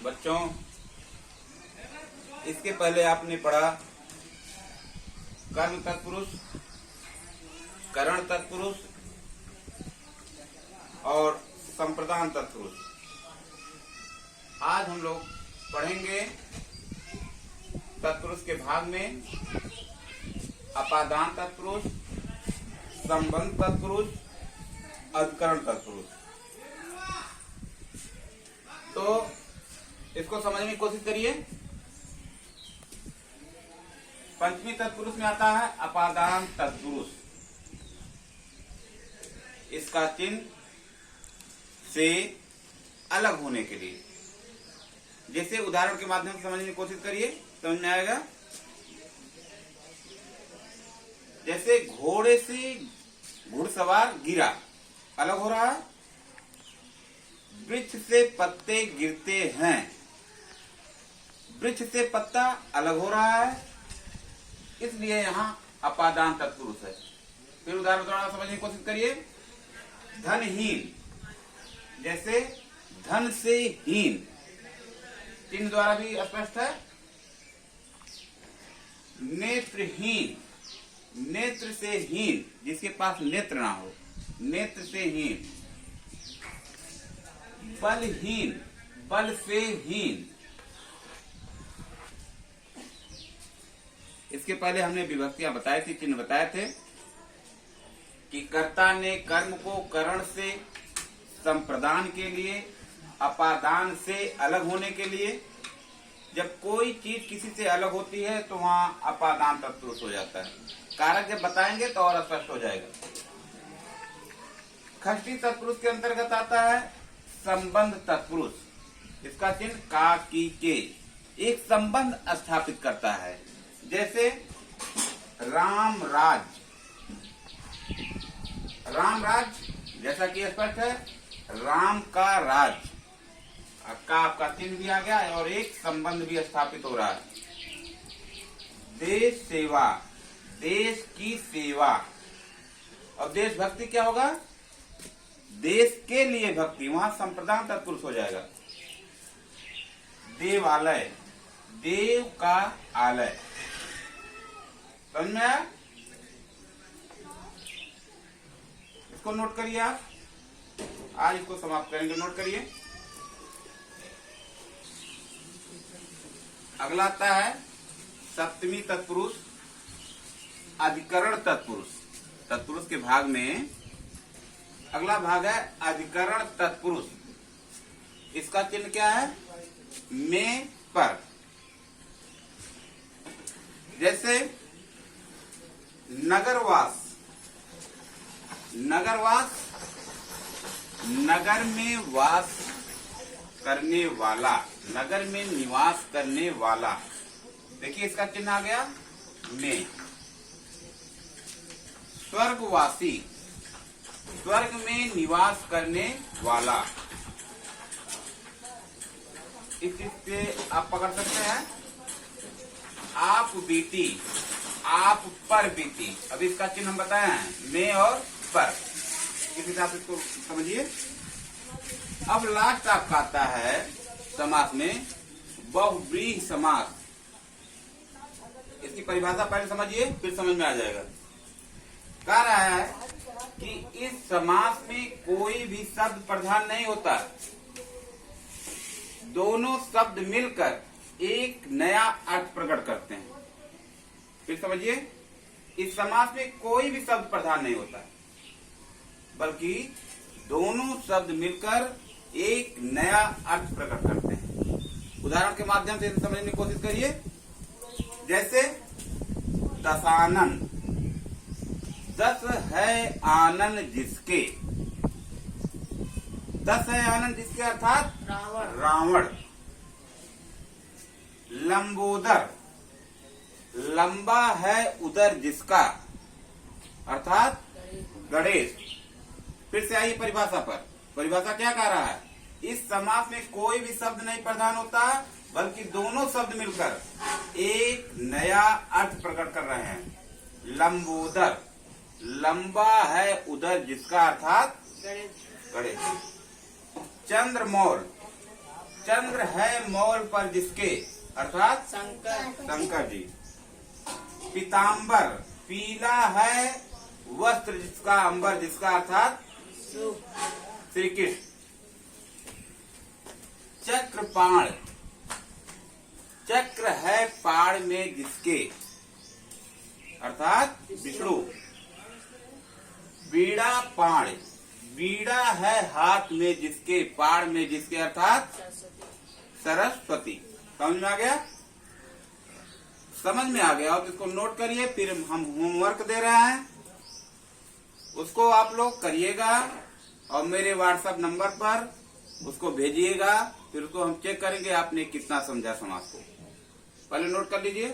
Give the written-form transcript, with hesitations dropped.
बच्चों, इसके पहले आपने पढ़ा कर्म तत्पुरुष, करण तत्पुरुष और संप्रदान तत्पुरुष। आज हम लोग पढ़ेंगे तत्पुरुष के भाग में अपादान तत्पुरुष, संबंध तत्पुरुष, अधिकरण तत्पुरुष। तो इसको समझने की कोशिश करिए। पंचमी तत्पुरुष में आता है अपादान तत्पुरुष। इसका चिन्ह से अलग होने के लिए, जैसे उदाहरण के माध्यम से समझने की कोशिश करिए, समझ में आएगा। जैसे घोड़े से घुड़सवार गिरा, अलग हो रहा है। वृक्ष से पत्ते गिरते हैं, वृक्ष से पत्ता अलग हो रहा है, इसलिए यहाँ अपादान तत्पुरुष है। फिर उदाहरण द्वारा समझने की कोशिश करिए। धनहीन, जैसे धन से हीन, चिन्ह द्वारा भी स्पष्ट है। नेत्रहीन, नेत्र से हीन, जिसके पास नेत्र ना हो, नेत्र से हीन। बलहीन, बल से हीन। इसके पहले हमने विभक्तियां बताई थी, चिन्ह बताए थे कि कर्ता ने कर्म को करण से संप्रदान के लिए, अपादान से अलग होने के लिए। जब कोई चीज किसी से अलग होती है तो वहां अपादान तत्पुरुष हो जाता है। कारक जब बताएंगे तो और स्पष्ट हो जाएगा। षष्ठी तत्पुरुष के अंतर्गत आता है संबंध तत्पुरुष। इसका चिन्ह का, की, के, एक संबंध स्थापित करता है। जैसे राम राज, राम राज, जैसा कि स्पष्ट है राम का राज, का आपका चिन्ह भी आ गया और एक संबंध भी स्थापित हो रहा है। देश सेवा, देश की सेवा। और देशभक्ति क्या होगा? देश के लिए भक्ति, वहां संप्रदान तत्पुरुष हो जाएगा। देवालय, देव का आलय, समझ में आया? इसको नोट करिए आप। आज इसको समाप्त करेंगे, नोट करिए। अगला आता है सप्तमी तत्पुरुष, अधिकरण तत्पुरुष। तत्पुरुष के भाग में अगला भाग है अधिकरण तत्पुरुष। इसका चिन्ह क्या है? में, पर। जैसे नगरवास, नगरवास, नगर में वास करने वाला, नगर में निवास करने वाला। देखिए इसका चिन्ह आ गया में। स्वर्गवासी, स्वर्ग में निवास करने वाला। इस चीज पे आप पकड़ सकते हैं। आप बीती, आप पर बीती। अभी इसका चिन्ह हम बताए हैं में और पर। इस हिसाब से इसको समझिए। अब लास्ट आपका आता है समास में बहुव्रीहि समास। इसकी परिभाषा पहले समझिए, फिर समझ में आ जाएगा। कह रहा है कि इस समास में कोई भी शब्द प्रधान नहीं होता, दोनों शब्द मिलकर एक नया अर्थ प्रकट करते हैं। फिर समझिए, इस समास में कोई भी शब्द प्रधान नहीं होता, बल्कि दोनों शब्द मिलकर एक नया अर्थ प्रकट करते हैं। उदाहरण के माध्यम से समझने की कोशिश करिए। जैसे दशानन, दस है आनंद जिसके, दस है आनंद जिसके अर्थात रावण। लंबोदर, लंबा है उदर जिसका, अर्थात गणेश। फिर से आइए परिभाषा पर। परिभाषा क्या कह रहा है? इस समास में कोई भी शब्द नहीं प्रधान होता, बल्कि दोनों शब्द मिलकर एक नया अर्थ प्रकट कर रहे हैं। लंबोदर, लंबा है उदर जिसका, अर्थात गणेश। चंद्रमौल, चंद्र है मौल पर जिसके, अर्थात शंकर। शंकर जी। पीताम्बर, पीला है वस्त्र जिसका, अंबर जिसका, अर्थात शुभ। श्री कृष्ण। चक्रपाण, चक्र है पाड़ में जिसके, अर्थात विष्णु। बीड़ा पाण, बीड़ा है हाथ में जिसके, पाड़ में जिसके, अर्थात सरस्वती। सरस्वती। समझ में आ गया? समझ में आ गया तो इसको नोट करिए। फिर हम होमवर्क दे रहे हैं, उसको आप लोग करिएगा और मेरे व्हाट्सएप नंबर पर उसको भेजिएगा। फिर उसको हम चेक करेंगे आपने कितना समझा समाज को। पहले नोट कर लीजिए।